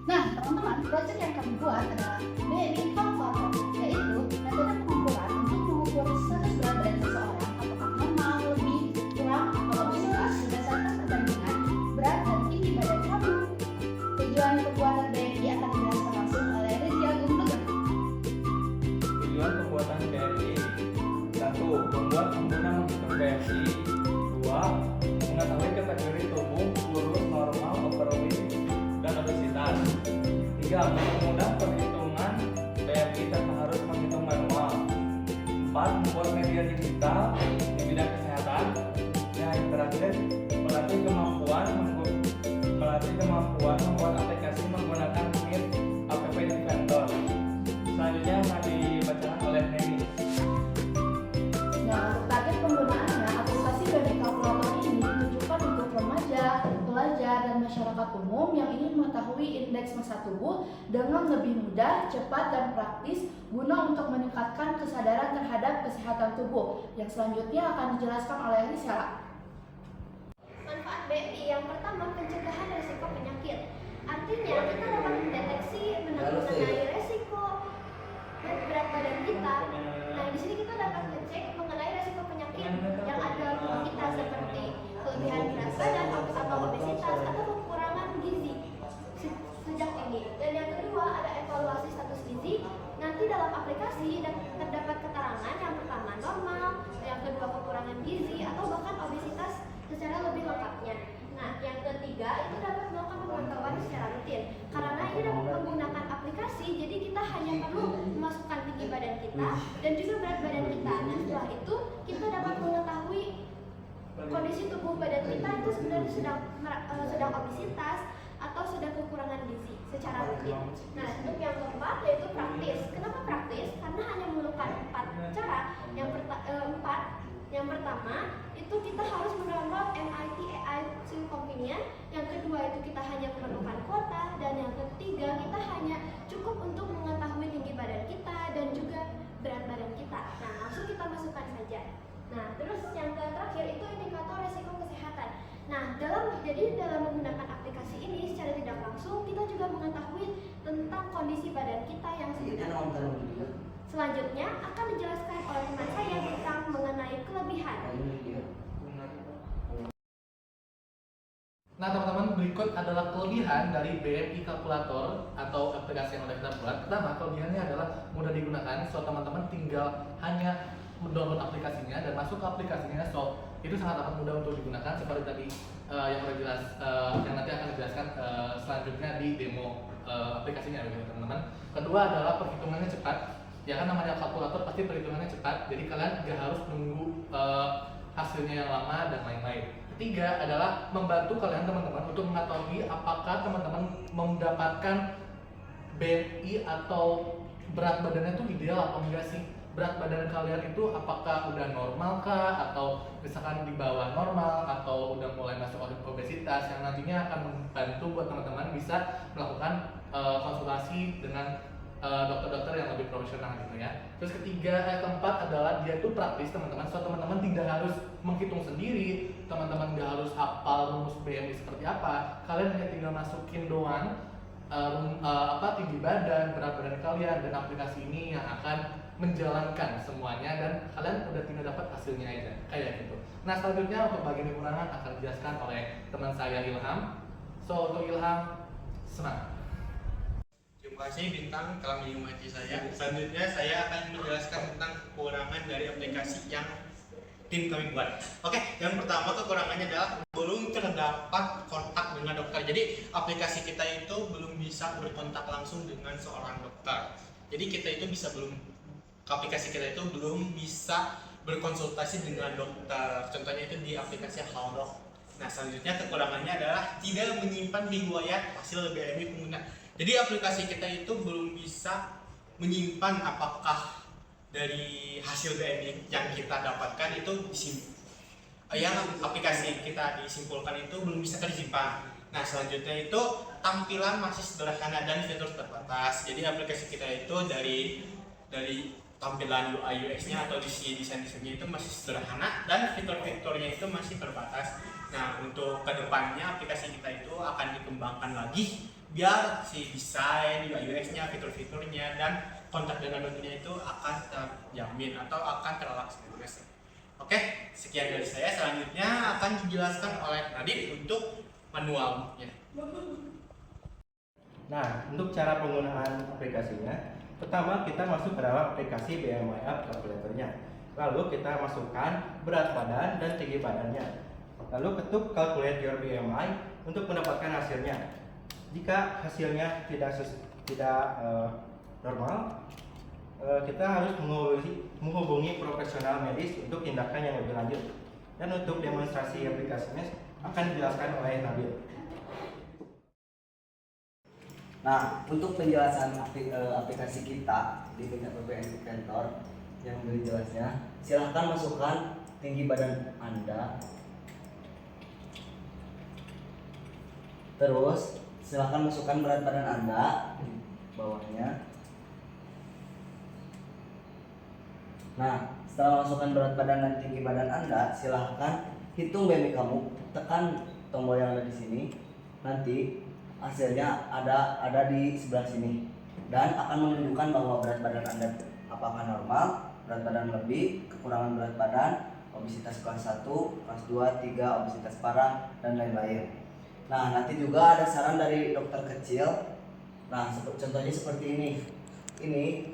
Nah, teman-teman, proyek yang kami buat adalah BMI Calculator, yaitu metode pengukuran untuk mengukur status berat badan seseorang apakah normal, lebih, kurang, atau obesitas berdasarkan perbandingan berat dan tinggi badan kamu. Tujuan pembuatan BMI akan dijelaskan langsung oleh Rizky Agung Nugroho. Tujuan pembuatan BMI: 1. Membuat pengguna menghitung BMI. 2. Mengetahui kategori tubuh, kurus, normal, overweight, dan obesitas. 3. Mempermudah perhitungan BMI tanpa harus menghitung manual. 4. Membuat media digital di bidang kesehatan. Yang terakhir, melatih kemampuan membuat aplikasi menggunakan Meet App Inventor. Selanjutnya akan dibacakan oleh Neni. Nah, untuk target penggunaannya, aplikasi BMI Calculator ini ditujukan untuk remaja, pelajar, dan masyarakat umum yang ingin mengetahui indeks massa tubuh dengan lebih mudah, cepat, dan praktis guna untuk meningkatkan kesadaran terhadap kesehatan tubuh. Yang selanjutnya akan dijelaskan oleh Risela. Manfaat BMI yang pertama, pencegahan risiko penyakit. Artinya kita dapat mendeteksi mengenai resiko berat badan kita. Nah, di sini kita dapat mengecek mengenai resiko penyakit yang ada dalam tubuh kita seperti kelebihan berat badan atau obesitas atau kekurangan gizi sejak ini. Dan yang kedua ada evaluasi status gizi. Nanti dalam aplikasi terdapat keterangan yang pertama normal, yang kedua kekurangan gizi atau bahkan obesitas secara lebih lengkapnya. Nah, yang ketiga itu dapat melakukan pemantauan secara rutin. Karena ini dapat menggunakan aplikasi, jadi kita hanya perlu memasukkan tinggi badan kita dan juga berat badan kita. Nah, setelah itu kita dapat mengetahui kondisi tubuh badan kita itu sebenarnya sedang obesitas atau sedang kekurangan gizi secara rutin. Nah, untuk yang keempat yaitu praktis. Kenapa praktis? Karena hanya memerlukan 4 cara. Yang pertama itu kita harus mendownload MIT AI to Convenient. Yang kedua itu kita hanya memerlukan kuota, dan yang ketiga kita hanya cukup untuk mengetahui tinggi badan kita dan juga berat badan kita. Nah, langsung kita masukkan saja. Nah, terus yang terakhir itu indikator risiko kesehatan. Nah, dalam menggunakan aplikasi ini secara tidak langsung kita juga mengetahui tentang kondisi badan kita yang sebenarnya. Selanjutnya akan dijelaskan oleh teman saya tentang mengenai kelebihan. Nah, teman-teman, berikut adalah kelebihan dari BMI Calculator atau aplikasi yang sudah kita buat. Pertama, kelebihannya adalah mudah digunakan. So, teman-teman tinggal hanya mendownload aplikasinya dan masuk ke aplikasinya. So, itu sangat amat mudah untuk digunakan seperti tadi yang sudah jelas, yang nanti akan dijelaskan selanjutnya di demo aplikasinya, teman-teman. Kedua adalah perhitungannya cepat. Ya kan, namanya kalkulator pasti perhitungannya cepat, jadi kalian nggak harus nunggu hasilnya yang lama dan lain-lain. Ketiga adalah membantu kalian teman-teman untuk mengetahui apakah teman-teman mendapatkan BMI atau berat badannya itu ideal atau enggak sih. Berat badan kalian itu apakah udah normal kah, atau misalkan di bawah normal, atau udah mulai masuk obesitas, yang nantinya akan membantu buat teman-teman bisa melakukan konsultasi dengan dokter-dokter yang lebih profesional gitu ya. Terus keempat adalah dia tuh praktis teman-teman. So, teman-teman tidak harus menghitung sendiri, teman-teman nggak harus hafal rumus BMI seperti apa. Kalian hanya tinggal masukin doang tinggi badan, berat badan kalian, dan aplikasi ini yang akan menjalankan semuanya dan kalian udah tinggal dapat hasilnya aja kayak gitu. Nah, selanjutnya untuk bagian kekurangan akan dijelaskan oleh teman saya Ilham. So, untuk Ilham, semangat. Terima kasih Bintang telah menyemangati saya. Selanjutnya saya akan menjelaskan tentang kekurangan dari aplikasi yang tim kami buat. Oke, yang pertama kekurangannya adalah belum terdapat kontak dengan dokter. Jadi aplikasi kita itu belum bisa berkontak langsung dengan seorang dokter. Jadi aplikasi kita itu belum bisa berkonsultasi dengan dokter. Contohnya itu di aplikasi Halodoc. Nah, selanjutnya kekurangannya adalah tidak menyimpan riwayat hasil BMI pengguna. Jadi aplikasi kita itu belum bisa menyimpan apakah dari hasil BMI yang kita dapatkan itu yang aplikasi kita disimpulkan itu belum bisa tersimpan. Nah, selanjutnya itu tampilan masih sederhana dan fitur terbatas. Jadi aplikasi kita itu dari tampilan UI UX-nya atau desain-desainnya itu masih sederhana dan fitur-fiturnya itu masih terbatas. Nah, untuk kedepannya aplikasi kita itu akan dikembangkan lagi biar si desain, UI UX-nya, fitur-fiturnya dan kontak dengan dokternya itu akan terjamin atau akan terlaksana. Oke, sekian dari saya. Selanjutnya akan dijelaskan oleh Nadine untuk manualnya. Nah, untuk cara penggunaan aplikasinya, pertama kita masuk ke dalam aplikasi BMI App Calculator-nya. Lalu kita masukkan berat badan dan tinggi badannya. Lalu ketuk Calculate Your BMI untuk mendapatkan hasilnya. Jika hasilnya tidak normal, kita harus menghubungi profesional medis untuk tindakan yang lebih lanjut. Dan untuk demonstrasi aplikasinya akan dijelaskan oleh Nabil. Nah, untuk penjelasan aplikasi kita di tingkat PPN kantor yang lebih jelasnya, silahkan masukkan tinggi badan Anda. Terus, silahkan masukkan berat badan Anda di bawahnya. Nah, setelah masukkan berat badan dan tinggi badan Anda, silahkan hitung BMI kamu, tekan tombol yang ada di sini. Nanti hasilnya ada di sebelah sini dan akan menunjukkan bahwa berat badan Anda apakah normal, berat badan lebih, kekurangan berat badan, obesitas kelas 1, kelas 2, 3, obesitas parah dan lain-lain. Nah, nanti juga ada saran dari dokter kecil. Nah, contohnya seperti ini. Ini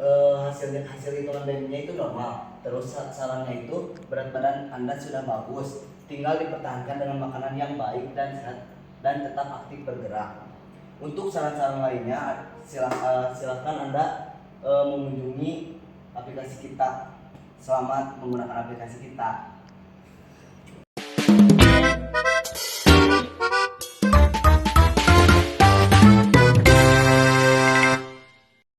hasil hitungan BMI-nya itu normal. Terus sarannya itu berat badan Anda sudah bagus, tinggal dipertahankan dengan makanan yang baik dan sehat dan tetap aktif bergerak. Untuk saran-saran lainnya, silakan Anda mengunjungi aplikasi kita. Selamat menggunakan aplikasi kita.